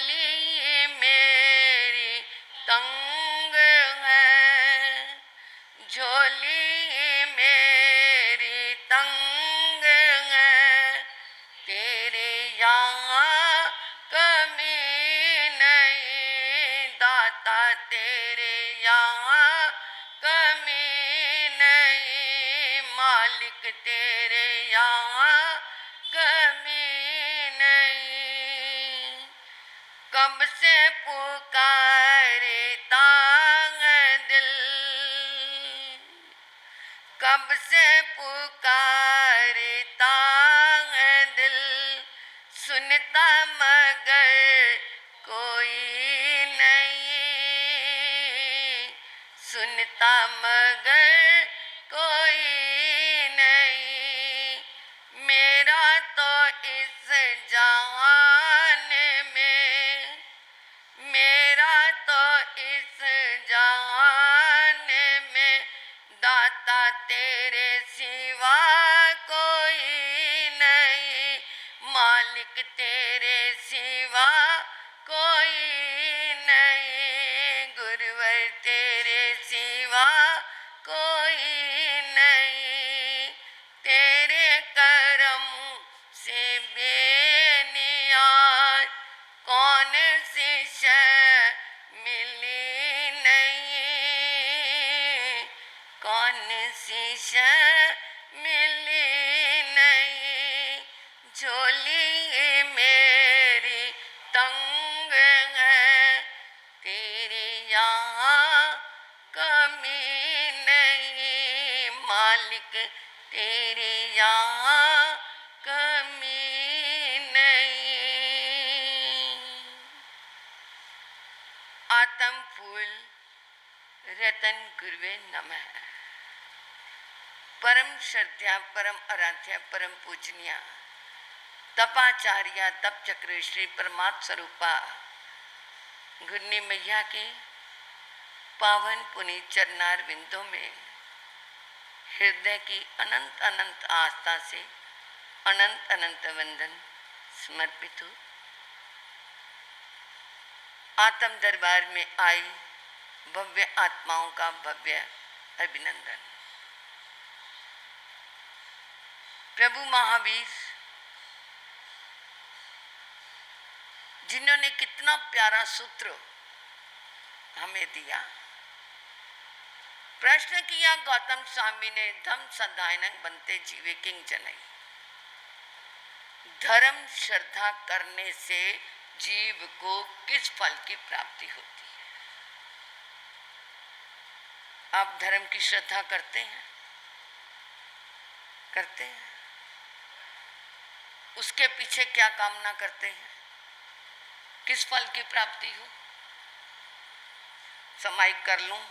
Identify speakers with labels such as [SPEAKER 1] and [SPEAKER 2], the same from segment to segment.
[SPEAKER 1] झोली मेरी तंग है, झोली मेरी तंग है, तेरे यहाँ कमी नहीं दाता, तेरे यहाँ कमी नहीं मालिक, तेरे यहाँ कमी नहीं। कब से पुकारता है दिल, कब से पुकारता है दिल, सुनता मगर कोई नहीं, सुनता मगर कोई नहीं। मेरा तो इस जहान में, मेरा तो इस जहान में दाता तेरे सिवा कोई नहीं, मालिक तेरे सिवा कोई नहीं, गुरुवर तेरे सिवा कोई नहीं। तेरे करम से बेनियाज कौन सी शय मिली नहीं, कौन सी शय मिली नहीं। झोली मेरी तंग है, तेरे यहाँ कमी नहीं मालिक, तेरे यहाँ कमी नहीं। आत्म फूल रतन गुरुवे नमः। परम श्रद्धा, परम आराध्या, परम पूजनीय तपाचार्य तप चक्र श्री परमात्म स्वरूपा घुरनी मैया के पावन पुनीत चरणार बिंदों में हृदय की अनंत अनंत आस्था से अनंत अनंत वंदन समर्पित हो। आत्म दरबार में आई भव्य आत्माओं का भव्य अभिनंदन। प्रभु महावीर जिन्होंने कितना प्यारा सूत्र हमें दिया। प्रश्न किया गौतम स्वामी ने, धम सदायनंग बनते जीवे किंग जनई। धर्म श्रद्धा करने से जीव को किस फल की प्राप्ति होती है? आप धर्म की श्रद्धा करते हैं? करते हैं? उसके पीछे क्या कामना करते हैं? किस फल की प्राप्ति हो? समायिक कर लूं,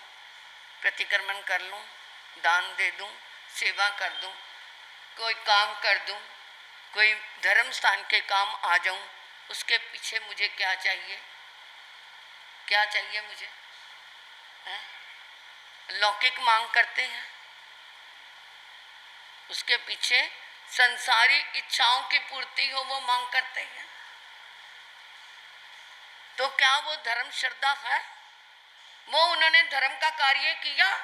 [SPEAKER 1] प्रतिक्रमण कर लूं, दान दे दूं, सेवा कर दूं, कोई काम कर दूं, कोई धर्म स्थान के काम आ जाऊं, उसके पीछे मुझे क्या चाहिए? क्या चाहिए मुझे? है? लौकिक मांग करते हैं, उसके पीछे संसारी इच्छाओं की पूर्ति हो वो मांग करते हैं। तो क्या वो धर्म श्रद्धा है? वो उन्होंने धर्म का कार्य किया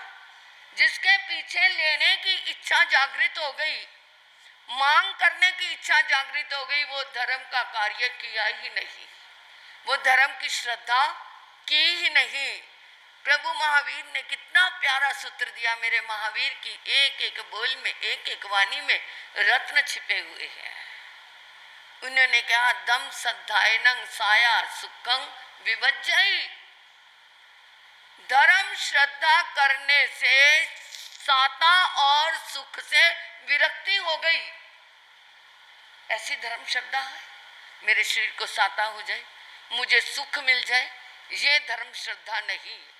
[SPEAKER 1] जिसके पीछे लेने की इच्छा जागृत हो गई, मांग करने की इच्छा जागृत हो गई, वो धर्म का कार्य किया ही नहीं, वो धर्म की श्रद्धा की ही नहीं। प्रभु महावीर ने कितना प्यारा सूत्र दिया। मेरे महावीर की एक एक बोल में, एक एक वाणी में रत्न छिपे हुए हैं। उन्होंने कहा दम सद्धायनंग साया सुखं विभज्जई। धर्म श्रद्धा करने से साता और सुख से विरक्ति हो गई। ऐसी धर्म श्रद्धा है, मेरे शरीर को साता हो जाए, मुझे सुख मिल जाए, ये धर्म श्रद्धा नहीं है।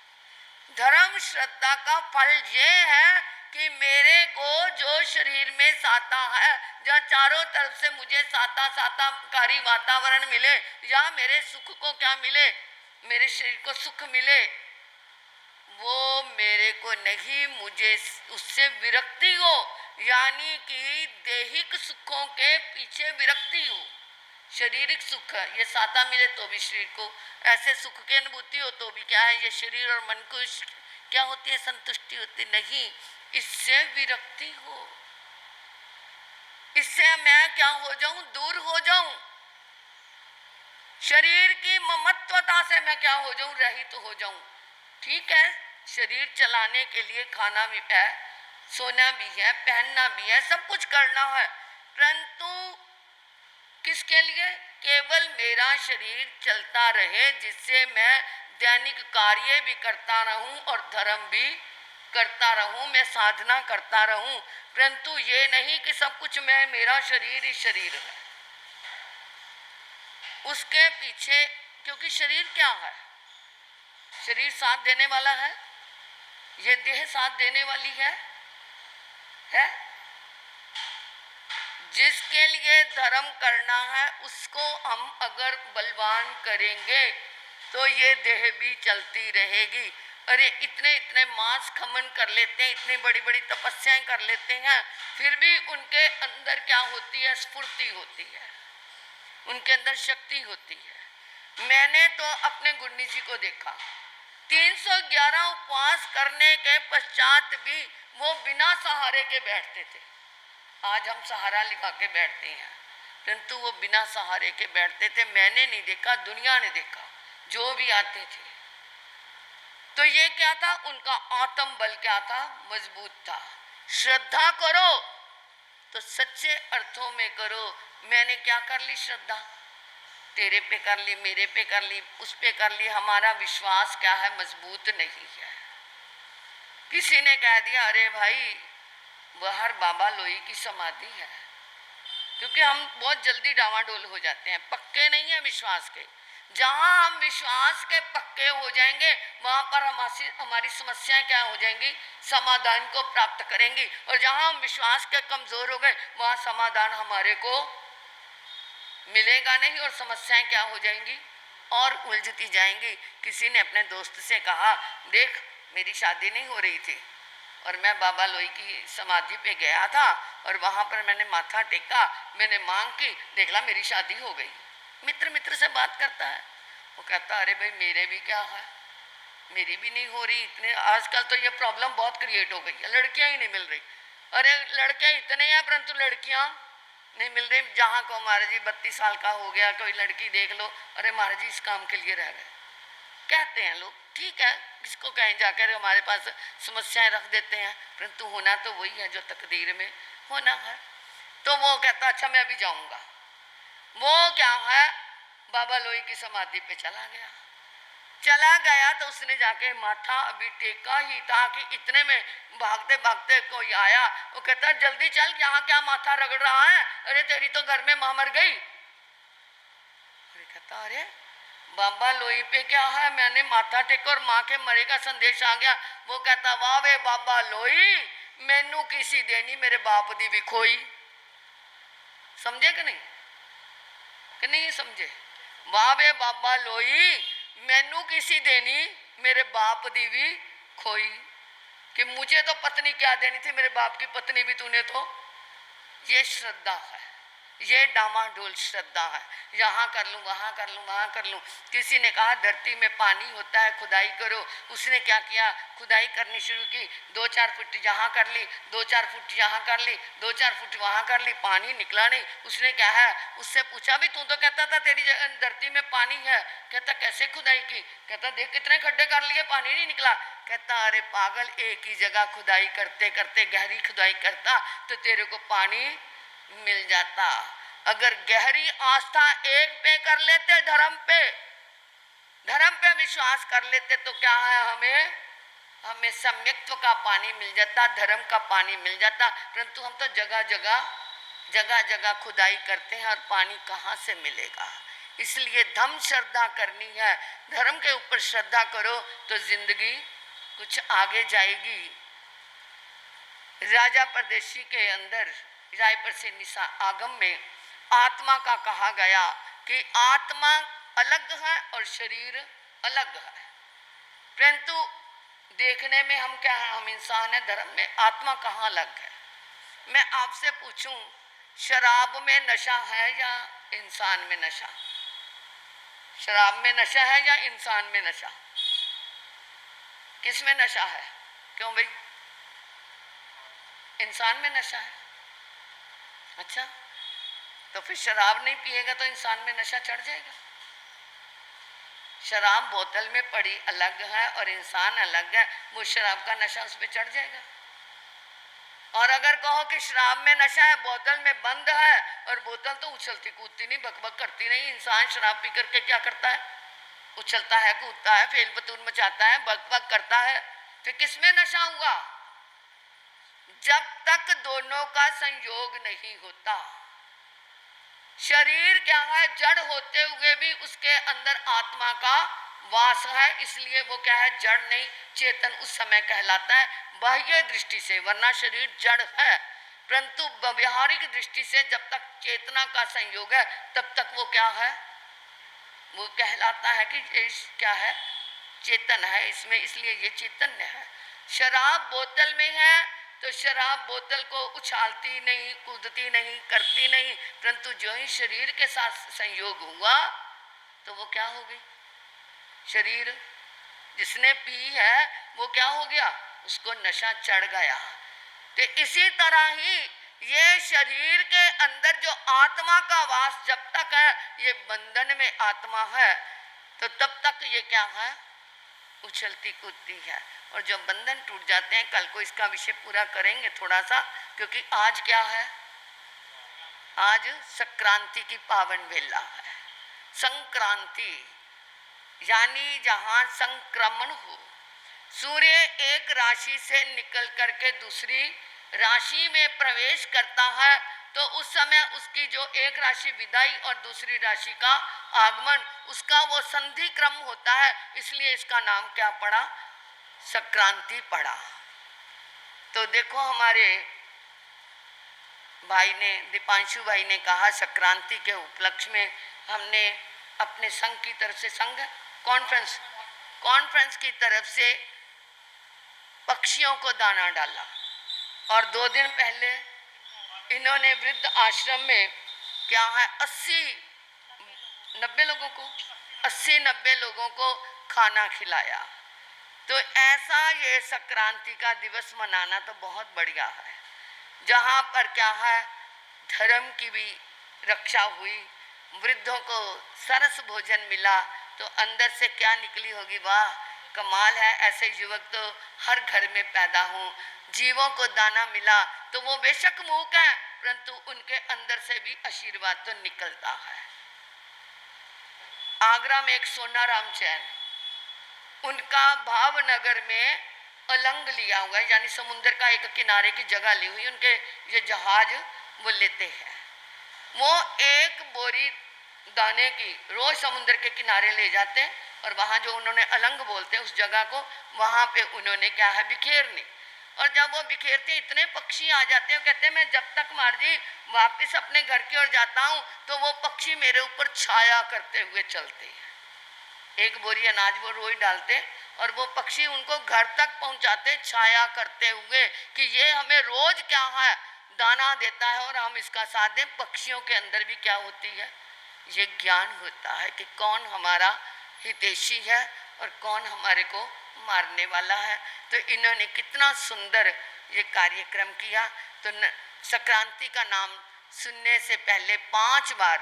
[SPEAKER 1] धर्म श्रद्धा का फल ये है कि मेरे को जो शरीर में साता है, या चारों तरफ से मुझे साता साताकारी वातावरण मिले, या मेरे सुख को क्या मिले, मेरे शरीर को सुख मिले, वो मेरे को नहीं, मुझे उससे विरक्ति हो, यानी कि दैहिक सुखों के पीछे विरक्ति हो, शारीरिक सुख है, ये साता मिले तो भी शरीर को ऐसे सुख की अनुभूति हो तो भी क्या है, ये शरीर और मन को क्या होती है, संतुष्टि होती नहीं, इससे विरक्ति हो, इससे मैं क्या हो जाऊं, दूर हो जाऊं, शरीर की ममत्वता से मैं क्या हो जाऊं, रहित तो हो जाऊं। ठीक है, शरीर चलाने के लिए खाना भी है, सोना भी है, पहनना भी है, सब कुछ करना है, परंतु किसके लिए, केवल मेरा शरीर चलता रहे, जिससे मैं दैनिक कार्य भी करता रहूं और धर्म भी करता रहूं, मैं साधना करता रहूं, परंतु ये नहीं कि सब कुछ मैं, मेरा शरीर ही शरीर है। उसके पीछे, क्योंकि शरीर क्या है, शरीर साथ देने वाला है, ये देह साथ देने वाली है? जिसके लिए धर्म करना है उसको हम अगर बलवान करेंगे तो ये देह भी चलती रहेगी। अरे इतने इतने मांस खमन कर लेते हैं, इतनी बड़ी बड़ी तपस्याएं कर लेते हैं, फिर भी उनके अंदर क्या होती है, स्फूर्ति होती है, उनके अंदर शक्ति होती है। मैंने तो अपने गुन्नी जी को देखा, 311 उपवास करने के पश्चात भी वो बिना सहारे के बैठते थे। आज हम सहारा लिखा के बैठते हैं, परंतु वो बिना सहारे के बैठते थे। मैंने नहीं देखा, दुनिया ने देखा, जो भी आते थे। तो ये क्या था, उनका आत्म बल क्या था, मजबूत था। श्रद्धा करो तो सच्चे अर्थों में करो। मैंने क्या कर ली, श्रद्धा तेरे पे कर ली, मेरे पे कर ली, उस पे कर ली, हमारा विश्वास क्या है, मजबूत नहीं है। किसी ने कह दिया अरे भाई बाहर बाबा लोई की समाधि है, क्योंकि हम बहुत जल्दी डावाडोल हो जाते हैं, पक्के नहीं है विश्वास के। जहां हम विश्वास के पक्के हो जाएंगे वहां पर हमारी समस्याएं क्या हो जाएंगी, समाधान को प्राप्त करेंगी। और जहां हम विश्वास के कमजोर हो गए वहां समाधान हमारे को मिलेगा नहीं और समस्याएं क्या हो जाएंगी, और उलझती जाएंगी। किसी ने अपने दोस्त से कहा देख मेरी शादी नहीं हो रही थी और मैं बाबा लोई की समाधि पे गया था और वहाँ पर मैंने माथा टेका, मैंने मांग की, देख ला मेरी शादी हो गई। मित्र मित्र से बात करता है, वो कहता अरे भाई मेरे भी क्या है, मेरी भी नहीं हो रही। इतने आजकल तो ये प्रॉब्लम बहुत क्रिएट हो गई है, लड़कियाँ ही नहीं मिल रही। अरे लड़के इतने हैं परंतु लड़कियाँ नहीं मिल रही। जहाँ को महाराज जी 32 साल का हो गया, कोई लड़की देख लो, अरे महाराज जी इस काम के लिए रह गए, कहते हैं लोग। ठीक है, किसको कहीं जाकर हमारे पास समस्याएं रख देते हैं, परंतु होना तो वही है जो तकदीर में होना है। तो वो कहता अच्छा मैं अभी जाऊंगा। वो क्या है, बाबा लोई की समाधि पे चला गया तो उसने जाके माथा अभी टेका ही था कि इतने में भागते भागते कोई आया। वो कहता जल्दी चल, यहाँ क्या माथा रगड़ रहा है, अरे तेरी तो घर में मां मर गई। अरे कहता अरे बाबा लोई पे क्या है, मैंने माथा टेका और माँ के मरे का संदेश आ गया। वो कहता वाह वे बाबा लोई, मैनू किसी देनी मेरे बाप दी भी खोई। समझे कि नहीं समझे? वाह वे बाबा लोई, मैनू किसी देनी मेरे बाप दी भी खोई। कि मुझे तो पत्नी क्या देनी थी, मेरे बाप की पत्नी भी तूने तो। ये श्रद्धा है, ये डामाडोल श्रद्धा है, यहाँ कर लूँ वहाँ कर लूँ वहाँ कर लूँ। किसी ने कहा धरती में पानी होता है खुदाई करो, उसने क्या किया, खुदाई करनी शुरू की, 2-4 फुट यहाँ कर ली, 2-4 फुट यहाँ कर ली, 2-4 फुट वहाँ कर ली, पानी निकला नहीं। उसने क्या है, उससे पूछा भी तू तो कहता था तेरी धरती में पानी है। कहता कैसे खुदाई की? कहता देख कितने खड्डे कर लिए, पानी नहीं निकला। कहता अरे पागल, एक ही जगह खुदाई करते करते गहरी खुदाई करता तो तेरे को पानी मिल जाता। अगर गहरी आस्था एक पे कर लेते, धर्म पे विश्वास कर लेते तो क्या है, हमें सम्यक्त्व का पानी मिल जाता, धर्म का पानी मिल जाता। परंतु हम तो जगह जगह खुदाई करते हैं और पानी कहाँ से मिलेगा। इसलिए धम श्रद्धा करनी है, धर्म के ऊपर श्रद्धा करो तो जिंदगी कुछ आगे जाएगी। राजा परदेशी के अंदर रायपुर से निशा आगम में आत्मा का कहा गया कि आत्मा अलग है और शरीर अलग है, परंतु देखने में हम क्या है, हम इंसान है। धर्म में आत्मा कहाँ अलग है? मैं आपसे पूछूं शराब में नशा है या इंसान में नशा? शराब में नशा है या इंसान में नशा? किस में नशा है? क्यों भाई? इंसान में नशा है। अच्छा, तो फिर शराब नहीं पिएगा तो इंसान में नशा चढ़ जाएगा। शराब बोतल में पड़ी अलग है और इंसान अलग है, वो शराब का नशा उस पर चढ़ जाएगा। और अगर कहो कि शराब में नशा है, बोतल में बंद है, और बोतल तो उछलती कूदती नहीं, बकबक करती नहीं, इंसान शराब पी करके क्या करता है? उछलता है, कूदता है, फेल पतून मचाता है, बकबक करता है, फिर किसमें नशा हुआ? जब तक दोनों का संयोग नहीं होता। शरीर क्या है? जड़ होते हुए भी उसके अंदर आत्मा का वास है, इसलिए वो क्या है? जड़ नहीं, चेतन उस समय कहलाता है बाह्य दृष्टि से, वरना शरीर जड़ है। परंतु व्यवहारिक दृष्टि से जब तक चेतना का संयोग है तब तक वो क्या है? वो कहलाता है कि क्या है? चेतन है इसमें, इसलिए ये चैतन्य है। शराब बोतल में है तो शराब बोतल को उछालती नहीं, कूदती नहीं, करती नहीं, परंतु जो ही शरीर के साथ संयोग हुआ तो वो क्या हो गई? शरीर जिसने पी है वो क्या हो गया? उसको नशा चढ़ गया। तो इसी तरह ही ये शरीर के अंदर जो आत्मा का वास जब तक है, ये बंधन में आत्मा है, तो तब तक ये क्या है? उछलती कूदती है। और जो बंधन टूट जाते हैं, कल को इसका विषय पूरा करेंगे थोड़ा सा, क्योंकि आज क्या है? आज संक्रांति की पावन वेला है। संक्रांति यानी जहां संक्रमण हो, सूर्य एक राशि से निकल करके दूसरी राशि में प्रवेश करता है, तो उस समय उसकी जो एक राशि विदाई और दूसरी राशि का आगमन, उसका वो संधि क्रम होता है, इसलिए इसका नाम क्या पड़ा? संक्रांति पड़ा। तो देखो हमारे भाई ने, दीपांशु भाई ने कहा संक्रांति के उपलक्ष्य में हमने अपने संघ की तरफ से, संघ कॉन्फ्रेंस की तरफ से पक्षियों को दाना डाला। और 2 दिन पहले इन्होंने वृद्ध आश्रम में क्या है 80-90 लोगों को खाना खिलाया। तो ऐसा ये संक्रांति का दिवस मनाना तो बहुत बढ़िया है, जहाँ पर क्या है धर्म की भी रक्षा हुई, वृद्धों को सरस भोजन मिला, तो अंदर से क्या निकली होगी? वाह कमाल है, ऐसे युवक तो हर घर में पैदा हों। जीवों को दाना मिला तो वो बेशक मूक है, परंतु उनके अंदर से भी आशीर्वाद तो निकलता है। आगरा में एक सोनाराम जैन, उनका भावनगर में अलंग लिया हुआ है, यानी समुद्र का एक किनारे की जगह ली हुई, उनके ये जहाज वो लेते हैं। वो एक बोरी दाने की रोज समुद्र के किनारे ले जाते हैं, और वहाँ जो उन्होंने अलंग बोलते हैं उस जगह को, वहाँ पे उन्होंने क्या है बिखेरनी। और जब वो बिखेरते इतने पक्षी आ जाते हैं, कहते हैं मैं जब तक मारजी वापस अपने घर की ओर जाता हूँ तो वो पक्षी मेरे ऊपर छाया करते हुए चलते हैं। एक बोरी अनाज वो रोज डालते और वो पक्षी उनको घर तक पहुँचाते छाया करते हुए, कि ये हमें रोज क्या है दाना देता है और हम इसका साथ दें। पक्षियों के अंदर भी क्या होती है? ये ज्ञान होता है कि कौन हमारा हितैषी है और कौन हमारे को मारने वाला है। तो इन्होंने कितना सुंदर ये कार्यक्रम किया। तो संक्रांति का नाम सुनने से पहले 5 बार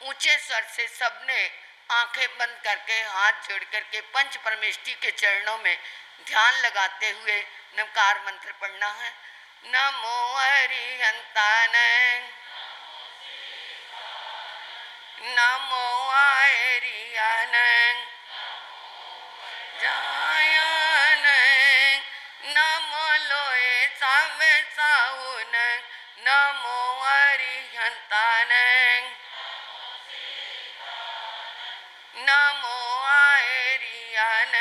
[SPEAKER 1] ऊंचे स्वर से सबने आंखें बंद करके हाथ जोड़ करके पंच परमेष्टि के चरणों में ध्यान लगाते हुए नमकार मंत्र पढ़ना है। नमो अरिहंतान, नमो आर्यान जायान, नमो लोए सावे साउन, नमो अरिहंतान, नमो आर्यान,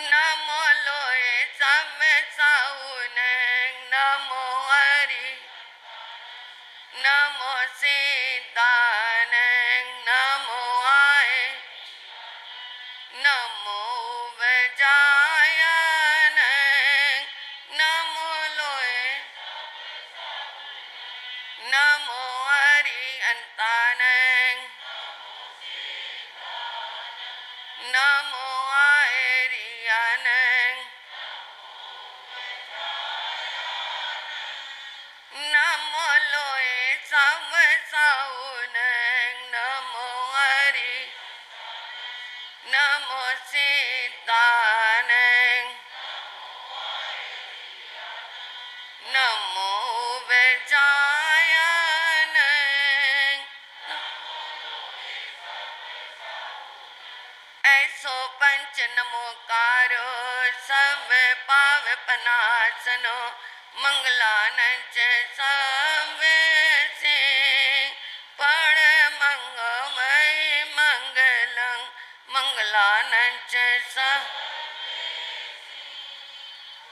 [SPEAKER 1] नमो लोए सावे साउन, नमो नमो सीतान, नमो आए, नमो वजायन, तानंग नमो आयरियानंग नमो लोए सम साउनंग नमो हरि नमो सीतानंग नमो विजयानंग ऐसो पंच नमोकारो सब पाव पनासनो मंगलानंच सब से पण मंगमय मंगलं मंगलानंच सब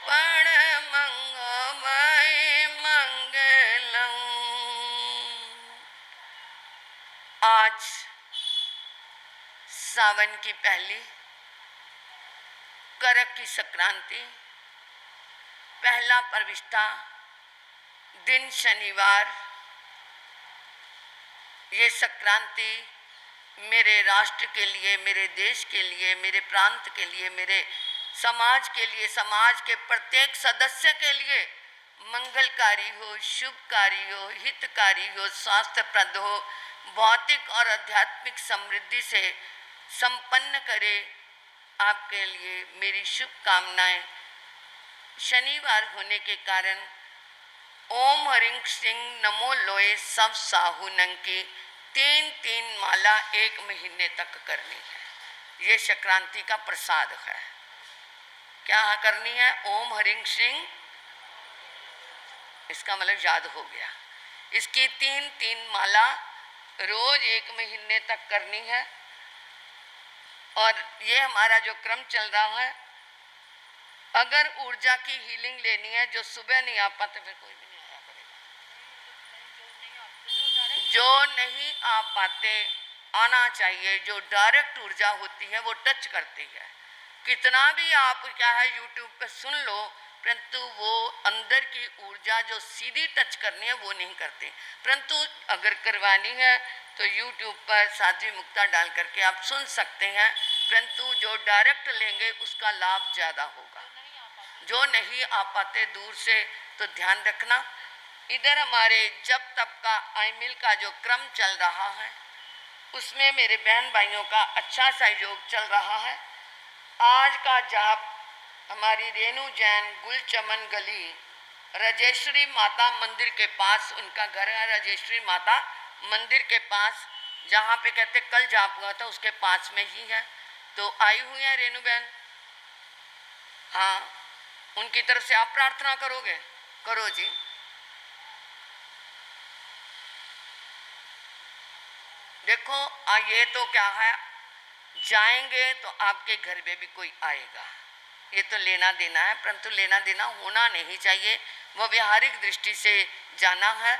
[SPEAKER 1] पण मंगमय मंगलं। आज सावन की पहली करक की संक्रांति, पहला परविष्ठा दिन शनिवार। ये संक्रांति मेरे राष्ट्र के लिए, मेरे देश के लिए, मेरे प्रांत के लिए, मेरे समाज के लिए, समाज के प्रत्येक सदस्य के लिए मंगलकारी हो, शुभकारी हो, हितकारी हो, स्वास्थ्यप्रद हो, भौतिक और आध्यात्मिक समृद्धि से संपन्न करे, आपके लिए मेरी शुभकामनाएं। शनिवार होने के कारण ओम हरिं सिंह नमो लोए सब साहुनंग की 3-3 माला 1 महीने तक करनी है। ये संक्रांति का प्रसाद है। क्या करनी है? ओम हरिं सिंह, इसका मतलब याद हो गया। इसकी 3-3 माला रोज 1 महीने तक करनी है। और ये हमारा जो क्रम चल रहा है, अगर ऊर्जा की हीलिंग लेनी है, जो सुबह नहीं आ पाते फिर कोई भी नहीं आया करेगा। जो नहीं आ पाते आना चाहिए। जो डायरेक्ट ऊर्जा होती है वो टच करती है। कितना भी आप क्या है यूट्यूब पे सुन लो, परंतु वो अंदर की ऊर्जा जो सीधी टच करनी है वो नहीं करती। परंतु अगर करवानी है तो यूट्यूब पर साध्वी मुक्ता डाल करके आप सुन सकते हैं, परंतु जो डायरेक्ट लेंगे उसका लाभ ज़्यादा होगा। जो नहीं आ पाते दूर से तो ध्यान रखना। इधर हमारे जब तब का आईमिल का जो क्रम चल रहा है उसमें मेरे बहन भाइयों का अच्छा सहयोग चल रहा है। आज का जाप हमारी रेणु जैन गुलचमन गली राजेश्वरी माता मंदिर के पास, उनका घर है राजेश्वरी माता मंदिर के पास, जहाँ पे कहते कल जाप हुआ था उसके पास में ही है। तो आई हुई है रेणु बहन। हाँ, उनकी तरफ से आप प्रार्थना करोगे? करो जी। देखो ये तो क्या है, जाएंगे तो आपके घर में भी कोई आएगा। ये तो लेना देना है, परंतु लेना देना होना नहीं चाहिए। वो व्यवहारिक दृष्टि से जाना है।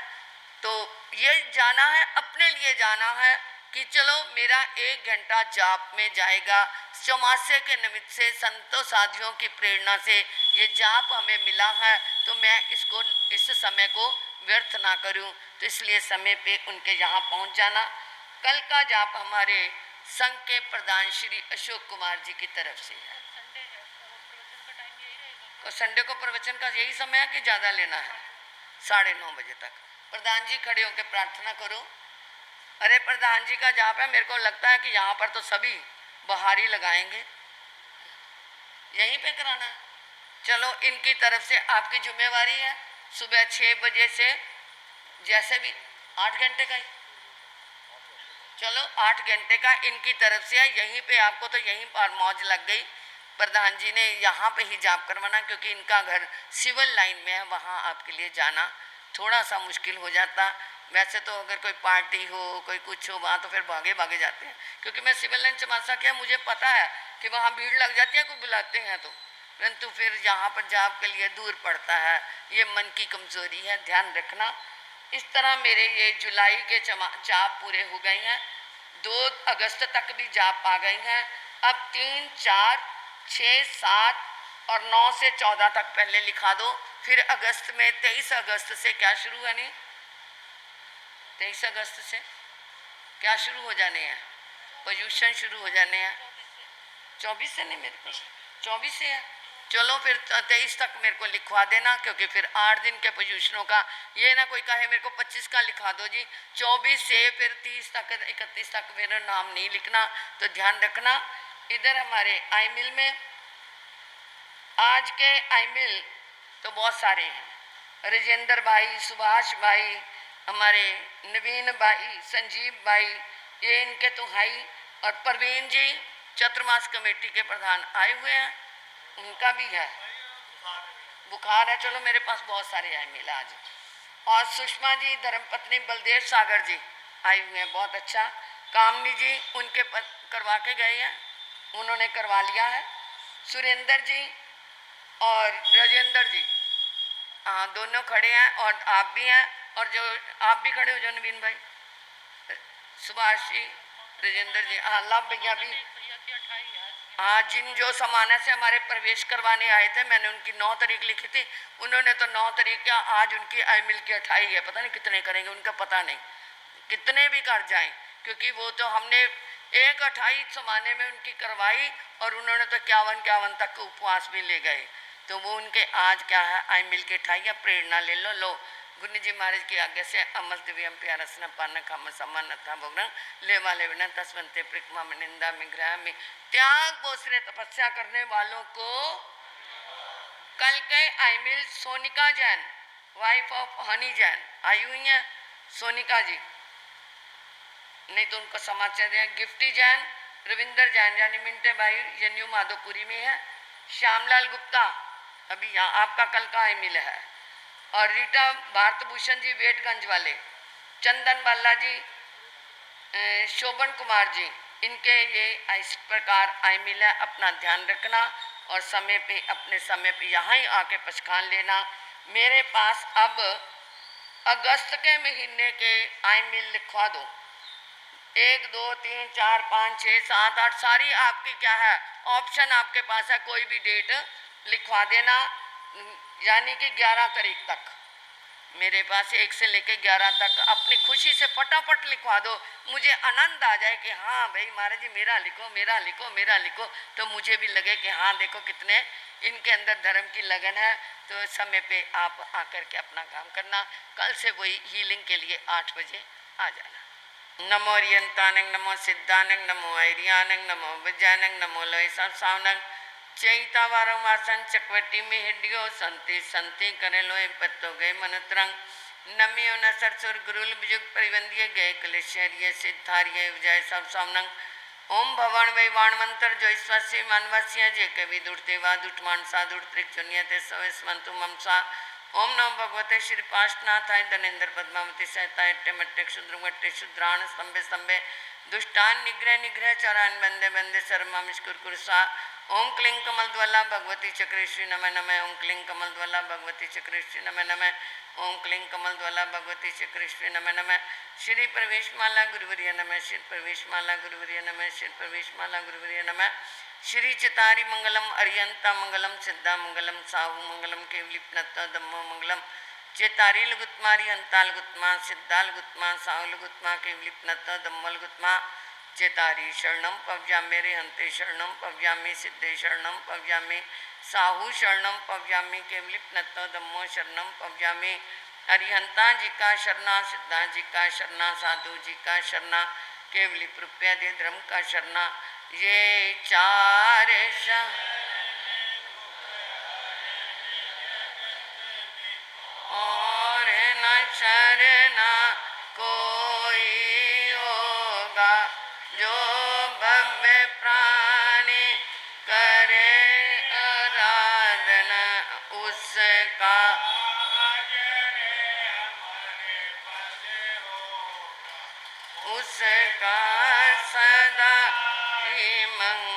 [SPEAKER 1] तो ये जाना है, अपने लिए जाना है कि चलो मेरा 1 घंटा जाप में जाएगा। चौमासे के निमित्त से संतों साधियों की प्रेरणा से ये जाप हमें मिला है, तो मैं इसको इस समय को व्यर्थ ना करूं। तो इसलिए समय पे उनके यहाँ पहुँच जाना। कल का जाप हमारे संघ के प्रधान श्री अशोक कुमार जी की तरफ से है। तो संडे को प्रवचन का यही समय है कि ज़्यादा लेना है? 9:30 बजे तक। प्रधान जी खड़े होकर प्रार्थना करो। अरे प्रधान जी का जाप है, मेरे को लगता है कि यहाँ पर तो सभी बहारी लगाएंगे, यहीं पे कराना है। चलो इनकी तरफ से आपकी जिम्मेवारी है। सुबह 6 बजे से जैसे भी 8 घंटे का ही, चलो 8 घंटे का इनकी तरफ से है। यहीं पे आपको तो यहीं पर मौज लग गई। प्रधान जी ने यहाँ पे ही जाप करवाना, क्योंकि इनका घर सिविल लाइन में है, वहाँ आपके लिए जाना थोड़ा सा मुश्किल हो जाता। वैसे तो अगर कोई पार्टी हो, कोई कुछ हो, वहाँ तो फिर भागे भागे जाते हैं, क्योंकि मैं सिविल लाइन चमासा क्या, मुझे पता है कि वहाँ भीड़ लग जाती है, कोई बुलाते हैं तो, परंतु फिर यहाँ पर जाप के लिए दूर पड़ता है। ये मन की कमज़ोरी है, ध्यान रखना। इस तरह मेरे ये जुलाई के जाप पूरे हो गए हैं। 2 अगस्त तक भी जाप आ गई हैं। अब 3, 4, 6, 7 और 9 से 14 तक पहले लिखा दो। फिर अगस्त में 23 अगस्त से क्या शुरू है? नहीं 23 अगस्त से क्या शुरू हो जाने हैं? पोल्यूशन शुरू हो जाने हैं। 24 से नहीं, मेरे पास 24 से है। चलो फिर 23 तक मेरे को लिखवा देना, क्योंकि फिर 8 दिन के पोल्यूशनों का, ये ना कोई कहे मेरे को 25 का लिखवा दो जी। 24 से फिर 30 तक, 31 तक मेरा नाम नहीं लिखना, तो ध्यान रखना। इधर हमारे आई मिल में, आज के आई मिल तो बहुत सारे हैं। राजेंद्र भाई, सुभाष भाई, हमारे नवीन भाई, संजीव भाई, ये इनके तो हाई, और परवीन जी चतुर्मास कमेटी के प्रधान आए हुए हैं, उनका भी है, बुखार है। चलो मेरे पास बहुत सारे आए मिल आज। और सुषमा जी, धर्मपत्नी बलदेव सागर जी आए हुए हैं, बहुत अच्छा। कामनी जी उनके करवा के गए हैं, उन्होंने करवा लिया है। सुरेंद्र जी और राजेंद्र जी, हाँ दोनों खड़े हैं, और आप भी हैं, और जो आप भी खड़े हो जो नवीन भाई, सुभाष जी, राजेंद्र जी, हाँ लाभ भैया भी, हाँ जिन जो समाना से हमारे प्रवेश करवाने आए थे, मैंने उनकी 9 तारीख लिखी थी, उन्होंने तो 9 तारीख क्या, आज उनकी आई मिल की 28 है, पता नहीं कितने करेंगे, उनका पता नहीं, कितने भी कर जाएं, क्योंकि वो तो हमने 1/28 समाने में उनकी करवाई, और उन्होंने तो 51 तक उपवास भी ले गए। तो वो उनके आज क्या है, आई मिल के 28 प्रेरणा ले लो। गुरु जी महाराज की आज्ञा से अमल दिव्यम प्यारा स्न पान काम समान था भोगन ले वाले बिना तस्वंते प्रिकमा में निंदा में ग्रह में त्याग बोसरे तपस्या करने वालों को। कल के आई मिल सोनिका जैन, वाइफ ऑफ हनी जैन आई हुई हैं, सोनिका जी, नहीं तो उनको समाचार दिया। गिफ्टी जैन, रविंदर जैन यानी मिंटे भाई, ये न्यू माधोपुरी में है। श्यामलाल गुप्ता अभी यहाँ आपका कल का आई मिल है। और रीटा भारतभूषण जी वेटगंज वाले, चंदन बाला जी, शोभन कुमार जी, इनके ये इस प्रकार आई मिल है। अपना ध्यान रखना और समय पे, अपने समय पे यहाँ ही आके पछखान लेना। मेरे पास अब अगस्त के महीने के आई मिल लिखवा दो, 1 2 3 4 5 6 7 8 सारी आपकी क्या है ऑप्शन आपके पास है, कोई भी डेट लिखवा देना, यानी कि 11 तारीख तक मेरे पास 1 से लेकर 11 तक अपनी खुशी से फटाफट लिखवा दो। मुझे आनंद आ जाए कि हाँ भाई महाराज जी मेरा लिखो, मेरा लिखो, मेरा लिखो, तो मुझे भी लगे कि हाँ देखो कितने इनके अंदर धर्म की लगन है। तो समय पे आप आकर के अपना काम करना। कल से वही हीलिंग के लिए 8 बजे आ जाना। नमो रियंतानंग, नमो सिद्धानंग, नमो ऐरियानंग, नमो विजयानंग, नमो लोय सावनंग चैता वारो मासन चकवटी में हिडियो संति संति करे लोए पत्तो गए मनुत्रंग नमियो न सरसुर गुरुल बिजुग परिवंदिये गए कलेश्वरिये सिद्धारिये विजय सब सामनंग ओम भवन वै वाण मंत्र जो ईश्वसी मानवासिया जे कवि दुर्ते वा दुटमान सा दुट त्रिक्षुनियते सवेस मंतु ममसा ओम नमो भगवते श्री पाशनाथाय धनेन्द्र पद्मावती सहताय टेमट्टे क्षुद्रमट्टे शुद्राण स्तंभे स्तंभे दुष्टान निग्रह निग्रह चरान बंदे बंदे सर्वमिष्कुर कुरसा ओम क्लीं कमलद्वला भगवती चक्रेश्वरी नमः नमः ओम क्लीं कमलद्वला भगवती चक्रेश्वरी नमः नमः ओम क्लीं कमलद्वला भगवती चक्रेश्वरी नमः नमः श्री प्रवेशमाला गुरुवर्य नमः श्री प्रवेशमाला गुरुवर्य नमः श्री प्रवेशमाला गुरुवर्य नमः श्री चितारी मंगलम अरियंता मंगलम सिद्धा मंगलम साहू मंगलम केवलिपनत दम्मो मंगलम चेतारी लुगुत्मारी हंताल गुत्मा सिद्धाल गुत्मा साहू लुगुत्मा केवलिपनत दम्मल गुत्मा चेतारी शरणम पव्यामे रेहंते शरणम पव्यामी सिद्धे शरणम पव्यामी साहू शरणम पव्यामी केवलिपनत दम्मो शरणम पव्यामी अरिहंता जी का शरणा सिद्धा जी का शरणा साधु जी का शरणा केवली कृपया दे धर्म का शरणा ये चार और न शरणा कोई होगा जो भव्य प्राणी करे आराधना उसका उसका सदा ही मंगल